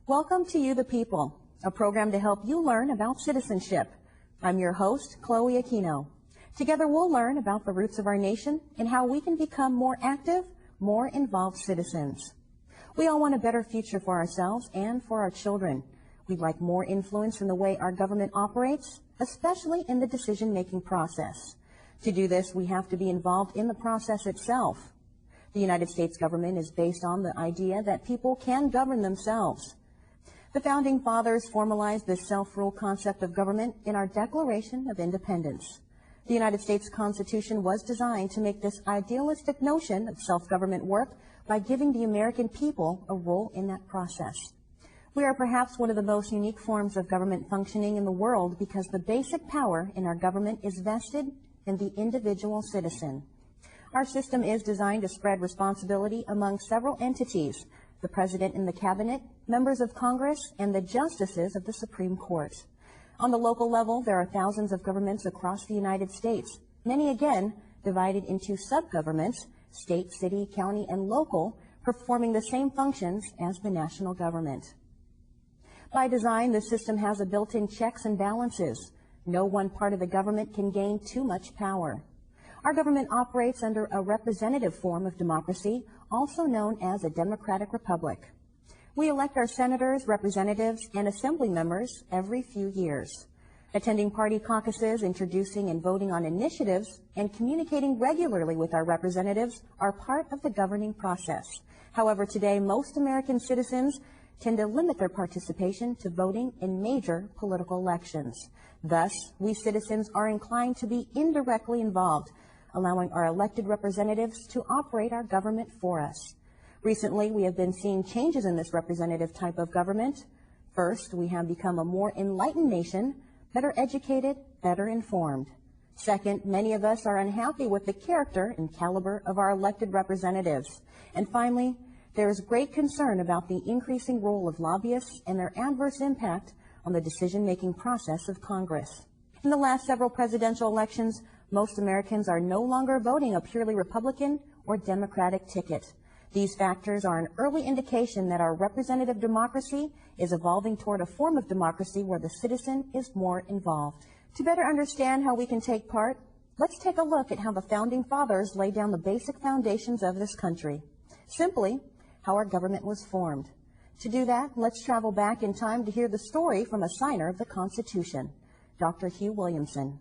Welcome to You the People, a program to help you learn about citizenship. I'm your host, Chloe Aquino. Together we'll learn about the roots of our nation and how we can become more active, more involved citizens. We all want a better future for ourselves and for our children. We'd like more influence in the way our government operates, especially in the decision-making process. To do this, we have to be involved in the process itself. The United States government is based on the idea that people can govern themselves. The Founding Fathers formalized this self-rule concept of government in our Declaration of Independence. The United States Constitution was designed to make this idealistic notion of self-government work by giving the American people a role in that process. We are perhaps one of the most unique forms of government functioning in the world because the basic power in our government is vested in the individual citizen. Our system is designed to spread responsibility among several entities: the President and the Cabinet, members of Congress, and the justices of the Supreme Court. On the local level, there are thousands of governments across the United States, many again divided into sub-governments, state, city, county, and local, performing the same functions as the national government. By design, the system has a built-in checks and balances. No one part of the government can gain too much power. Our government operates under a representative form of democracy, also known as a democratic republic. We elect our senators, representatives, and assembly members every few years. Attending party caucuses, introducing and voting on initiatives, and communicating regularly with our representatives are part of the governing process. However, today, most American citizens tend to limit their participation to voting in major political elections. Thus, we citizens are inclined to be indirectly involved, allowing our elected representatives to operate our government for us. Recently, we have been seeing changes in this representative type of government. First, we have become a more enlightened nation, better educated, better informed. Second, many of us are unhappy with the character and caliber of our elected representatives. And finally, there is great concern about the increasing role of lobbyists and their adverse impact on the decision-making process of Congress. In the last several presidential elections, most Americans are no longer voting a purely Republican or Democratic ticket. These factors are an early indication that our representative democracy is evolving toward a form of democracy where the citizen is more involved. To better understand how we can take part, let's take a look at how the Founding Fathers laid down the basic foundations of this country. Simply, how our government was formed. To do that, let's travel back in time to hear the story from a signer of the Constitution, Dr. Hugh Williamson.